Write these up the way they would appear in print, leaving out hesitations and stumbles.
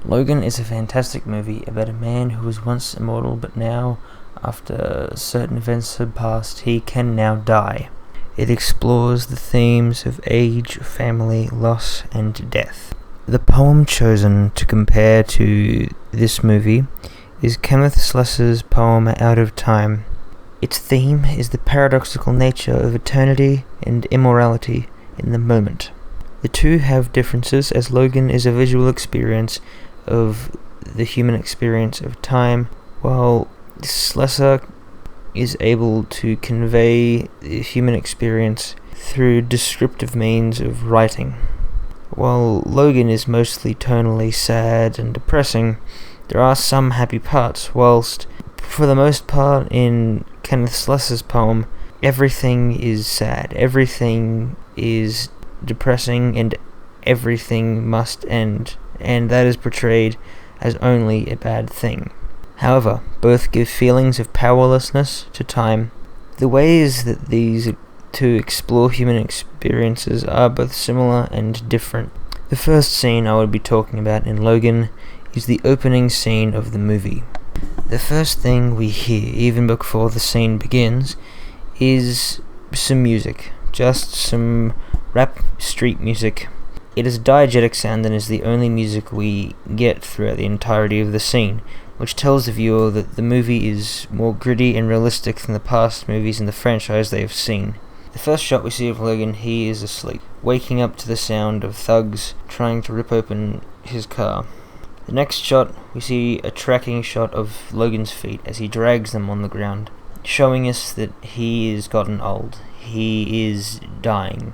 Logan is a fantastic movie about a man who was once immortal, but now, after certain events have passed, he can now die. It explores the themes of age, family, loss, and death. The poem chosen to compare to this movie is Kenneth Slessor's poem Out of Time. Its theme is the paradoxical nature of eternity and immorality in the moment. The two have differences, as Logan is a visual experience of the human experience of time, while Slessor is able to convey the human experience through descriptive means of writing. While Logan is mostly tonally sad and depressing, there are some happy parts, whilst for the most part in Kenneth Slessor's poem, everything is sad, everything is depressing, and everything must end, and that is portrayed as only a bad thing. However, both give feelings of powerlessness to time. The ways that these two explore human experiences are both similar and different. The first scene I would be talking about in Logan is the opening scene of the movie. The first thing we hear, even before the scene begins, is some music, just some rap street music. It is a diegetic sound and is the only music we get throughout the entirety of the scene, which tells the viewer that the movie is more gritty and realistic than the past movies in the franchise they have seen. The first shot we see of Logan, he is asleep, waking up to the sound of thugs trying to rip open his car. The next shot, we see a tracking shot of Logan's feet as he drags them on the ground, showing us that he has gotten old. He is dying.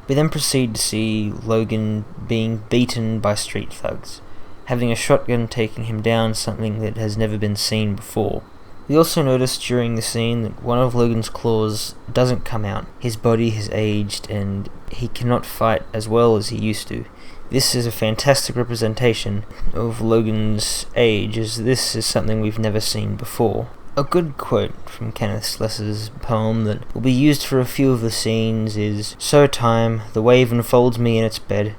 We then proceed to see Logan being beaten by street thugs, having a shotgun taking him down, something that has never been seen before. We also notice during the scene that one of Logan's claws doesn't come out. His body has aged and he cannot fight as well as he used to. This is a fantastic representation of Logan's age, as this is something we've never seen before. A good quote from Kenneth Slessor's poem that will be used for a few of the scenes is, "So time, the wave enfolds me in its bed,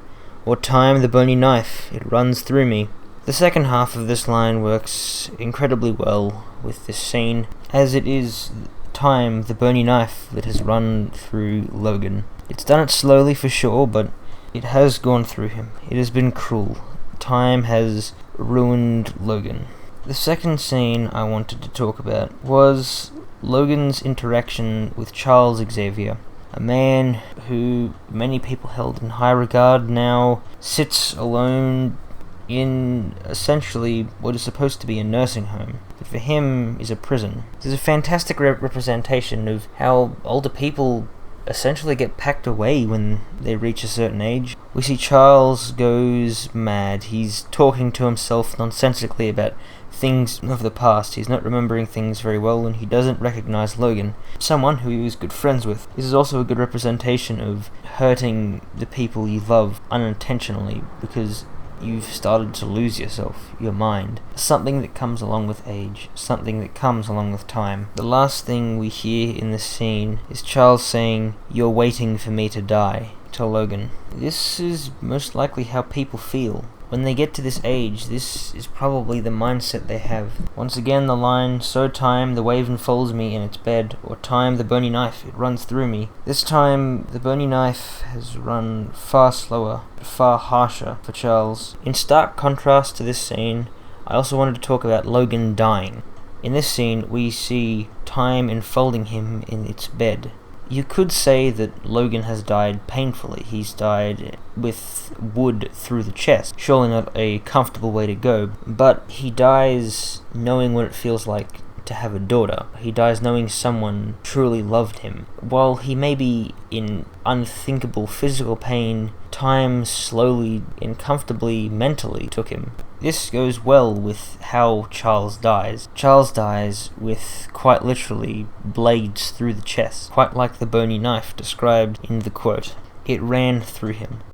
or time, the bony knife, it runs through me." The second half of this line works incredibly well with this scene, as it is time, the bony knife, that has run through Logan. It's done it slowly for sure, but it has gone through him. It has been cruel. Time has ruined Logan. The second scene I wanted to talk about was Logan's interaction with Charles Xavier, a man who many people held in high regard now sits alone in essentially what is supposed to be a nursing home, but for him is a prison. There's a fantastic representation of how older people essentially get packed away when they reach a certain age. We see Charles goes mad. He's talking to himself nonsensically about things of the past. He's not remembering things very well, and he doesn't recognize Logan, someone who he was good friends with. This is also a good representation of hurting the people you love unintentionally because you've started to lose yourself, your mind. Something that comes along with age, something that comes along with time. The last thing we hear in this scene is Charles saying, "You're waiting for me to die," to Logan. This is most likely how people feel. When they get to this age, this is probably the mindset they have. Once again, the line, "So time, the wave enfolds me in its bed," or "Time, the bony knife, it runs through me." This time, the bony knife has run far slower, but far harsher for Charles. In stark contrast to this scene, I also wanted to talk about Logan dying. In this scene, we see time enfolding him in its bed. You could say that Logan has died painfully. He's died with wood through the chest. Surely not a comfortable way to go, but he dies knowing what it feels like to have a daughter. He dies knowing someone truly loved him. While he may be in unthinkable physical pain, time slowly and comfortably mentally took him. This goes well with how Charles dies. Charles dies with, quite literally, blades through the chest, quite like the bony knife described in the quote. It ran through him.